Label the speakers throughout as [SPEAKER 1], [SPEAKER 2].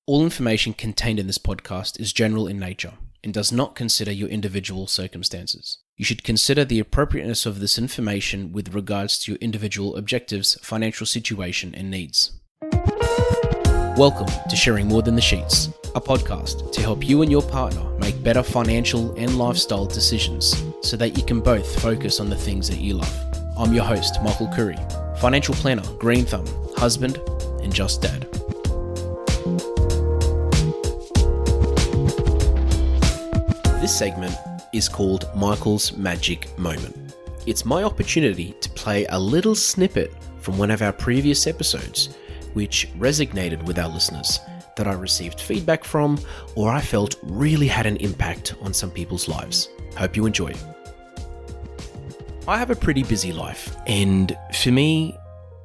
[SPEAKER 1] All information contained in this podcast is general in nature and does not consider your individual circumstances. You should consider the appropriateness of this information with regards to your individual objectives, financial situation, and needs. Welcome to Sharing More Than the Sheets, a podcast to help you and your partner make better financial and lifestyle decisions so that you can both focus on the things that you love. I'm your host, Michael Curry, financial planner, green thumb, husband, and just dad. This segment is called Michael's Magic Moment. It's my opportunity to play a little snippet from one of our previous episodes which resonated with our listeners, that I received feedback from, or I felt really had an impact on some people's lives. Hope you enjoy. I have a pretty busy life, and for me,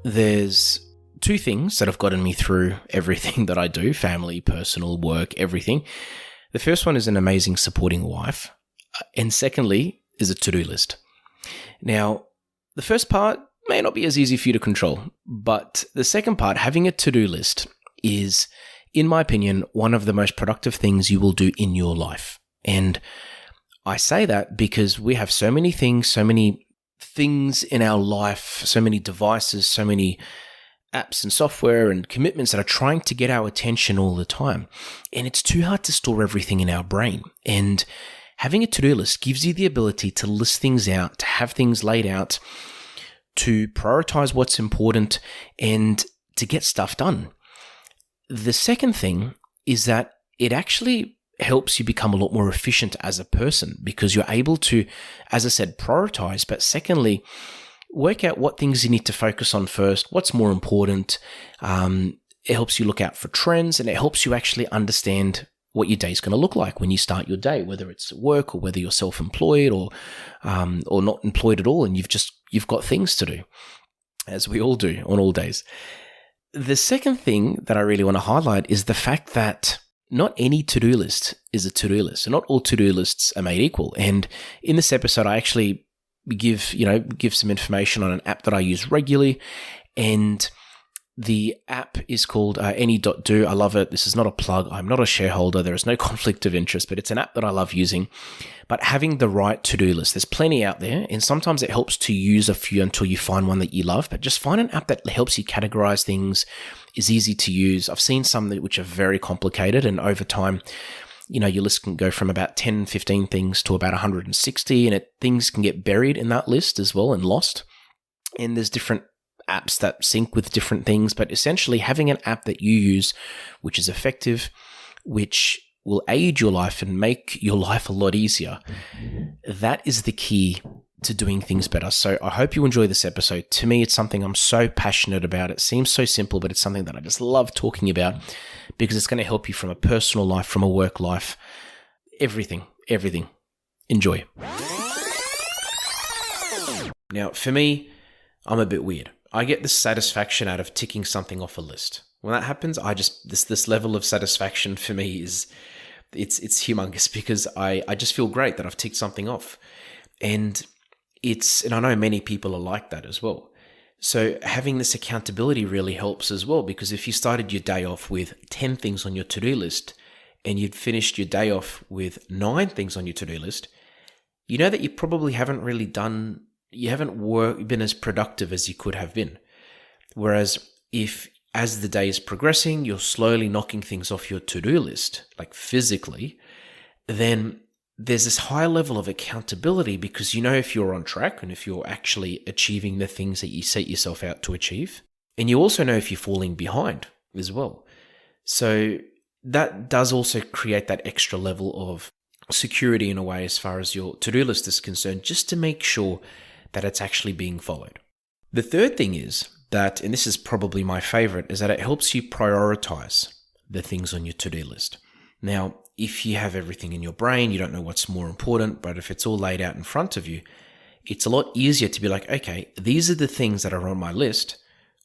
[SPEAKER 1] there's two things that have gotten me through everything that I do: family, personal, work, everything. The first one is an amazing supporting wife, and secondly is a to-do list. Now, the first part may not be as easy for you to control, but the second part, having a to-do list, is, in my opinion, one of the most productive things you will do in your life. And I say that because we have so many things in our life, so many devices, so many apps and software and commitments that are trying to get our attention all the time. And it's too hard to store everything in our brain. And having a to-do list gives you the ability to list things out, to have things laid out, to prioritize what's important, and to get stuff done. The second thing is that it actually helps you become a lot more efficient as a person, because you're able to, as I said, prioritize, but secondly, work out what things you need to focus on first, what's more important. It helps you look out for trends, and it helps you actually understand what your day is going to look like when you start your day, whether it's work or whether you're self-employed or not employed at all, and you've got things to do, as we all do on all days. The second thing that I really want to highlight is the fact that not any to-do list is a to-do list, and not all to-do lists are made equal. And in this episode, I actually give some information on an app that I use regularly, and the app is called Any.do. I love it. This is not a plug. I'm not a shareholder. There is no conflict of interest, but it's an app that I love using. But having the right to-do list, there's plenty out there, and sometimes it helps to use a few until you find one that you love, but just find an app that helps you categorize things, is easy to use. I've seen some which are very complicated, and over time, your list can go from about 10, 15 things to about 160, and things can get buried in that list as well and lost. And there's different apps that sync with different things, but essentially having an app that you use, which is effective, which will aid your life and make your life a lot easier, that is the key to doing things better. So I hope you enjoy this episode. To me, it's something I'm so passionate about. It seems so simple, but it's something that I just love talking about because it's going to help you from a personal life, from a work life, everything. Enjoy. Now, for me, I'm a bit weird. I get the satisfaction out of ticking something off a list. When that happens, this level of satisfaction for me is it's humongous, because I just feel great that I've ticked something off. And I know many people are like that as well. So having this accountability really helps as well, because if you started your day off with 10 things on your to-do list and you'd finished your day off with 9 things on your to-do list, you know that you probably haven't been as productive as you could have been. Whereas if, as the day is progressing, you're slowly knocking things off your to-do list, like physically, then there's this high level of accountability, because you know if you're on track and if you're actually achieving the things that you set yourself out to achieve. And you also know if you're falling behind as well. So that does also create that extra level of security in a way as far as your to-do list is concerned, just to make sure that it's actually being followed. The third thing is that, and this is probably my favorite, is that it helps you prioritize the things on your to-do list. Now, if you have everything in your brain, you don't know what's more important, but if it's all laid out in front of you, it's a lot easier to be like, okay, these are the things that are on my list.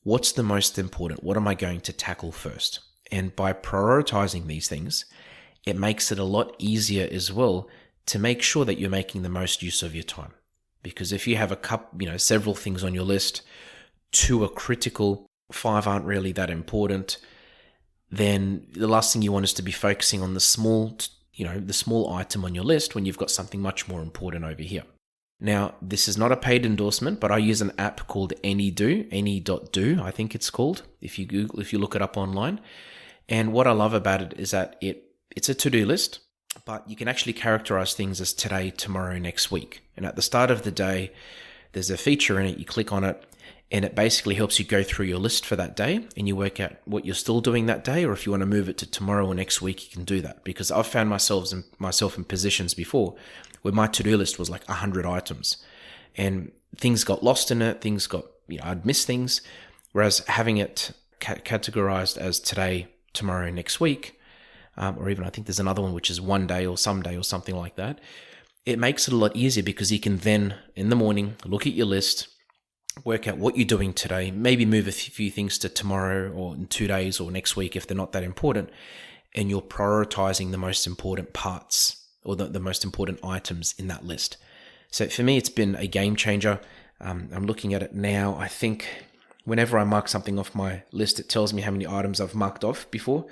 [SPEAKER 1] What's the most important? What am I going to tackle first? And by prioritizing these things, it makes it a lot easier as well to make sure that you're making the most use of your time. Because if you have several things on your list, 2 are critical, 5 aren't really that important, then the last thing you want is to be focusing on the small item on your list when you've got something much more important over here. Now, this is not a paid endorsement, but I use an app called any.do, I think it's called, if you look it up online. And what I love about it is that it's a to-do list, but you can actually characterize things as today, tomorrow, next week. And at the start of the day, there's a feature in it, you click on it, and it basically helps you go through your list for that day and you work out what you're still doing that day, or if you want to move it to tomorrow or next week, you can do that. Because I've found myself in positions before where my to-do list was like 100 items and things got lost in it, I'd miss things. Whereas having it categorized as today, tomorrow, next week, or even I think there's another one which is one day or someday or something like that, it makes it a lot easier because you can then in the morning look at your list, work out what you're doing today, maybe move a few things to tomorrow or in 2 days or next week if they're not that important, and you're prioritizing the most important parts or the most important items in that list. So for me, it's been a game changer. I'm looking at it now. I think whenever I mark something off my list, it tells me how many items I've marked off before.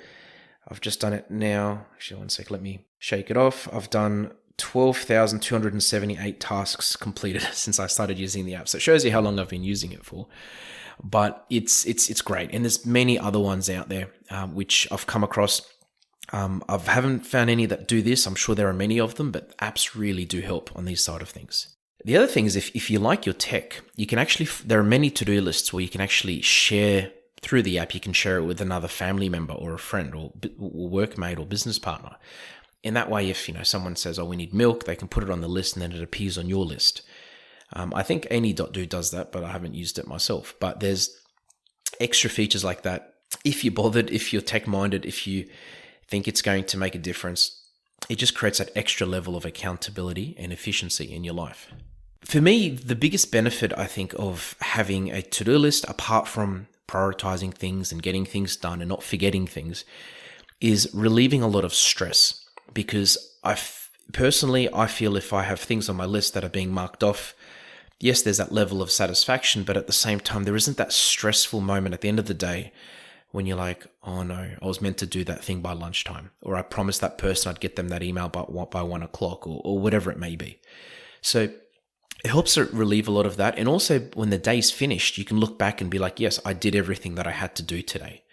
[SPEAKER 1] I've just done it now. Actually, one sec, let me shake it off. I've done 12,278 tasks completed since I started using the app. So it shows you how long I've been using it for. But it's great. And there's many other ones out there which I've come across. I haven't found any that do this. I'm sure there are many of them, but apps really do help on these side of things. The other thing is if you like your tech, you can actually, there are many to-do lists where you can actually share through the app. You can share it with another family member or a friend or workmate or business partner. In that way, if someone says, "Oh, we need milk," they can put it on the list and then it appears on your list. I think any.do does that, but I haven't used it myself. But there's extra features like that. If you're bothered, if you're tech-minded, if you think it's going to make a difference, it just creates that extra level of accountability and efficiency in your life. For me, the biggest benefit, I think, of having a to-do list, apart from prioritizing things and getting things done and not forgetting things, is relieving a lot of stress. Because I feel if I have things on my list that are being marked off, yes, there's that level of satisfaction, but at the same time, there isn't that stressful moment at the end of the day when you're like, "Oh no, I was meant to do that thing by lunchtime," or "I promised that person I'd get them that email by 1 o'clock," or whatever it may be. So it helps to relieve a lot of that. And also when the day's finished, you can look back and be like, yes, I did everything that I had to do today.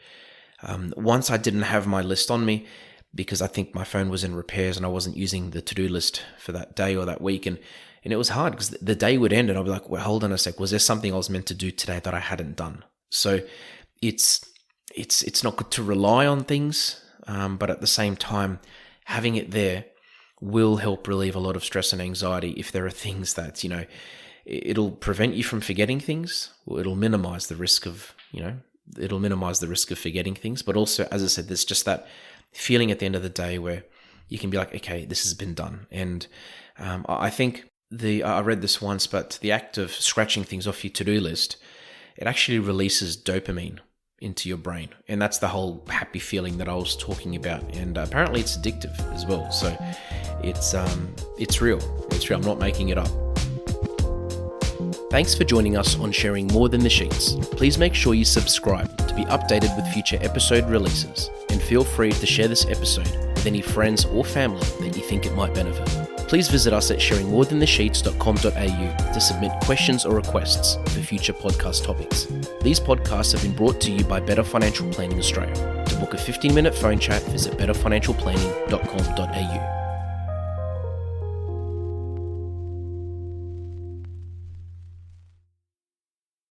[SPEAKER 1] Once I didn't have my list on me, because I think my phone was in repairs and I wasn't using the to-do list for that day or that week. And it was hard because the day would end and I'll be like, well, hold on a sec. Was there something I was meant to do today that I hadn't done? So it's not good to rely on things, but at the same time, having it there will help relieve a lot of stress and anxiety if there are things that, it'll prevent you from forgetting things, or it'll minimize the risk of, forgetting things. But also, as I said, there's just that feeling at the end of the day where you can be like, okay, this has been done. And I think I read this once, but the act of scratching things off your to-do list, it actually releases dopamine into your brain. And that's the whole happy feeling that I was talking about. And apparently it's addictive as well. So it's real. It's real. I'm not making it up. Thanks for joining us on Sharing More Than the Sheets. Please make sure you subscribe to be updated with future episode releases. And feel free to share this episode with any friends or family that you think it might benefit. Please visit us at sharingmorethanthesheets.com.au to submit questions or requests for future podcast topics. These podcasts have been brought to you by Better Financial Planning Australia. To book a 15-minute phone chat, visit betterfinancialplanning.com.au.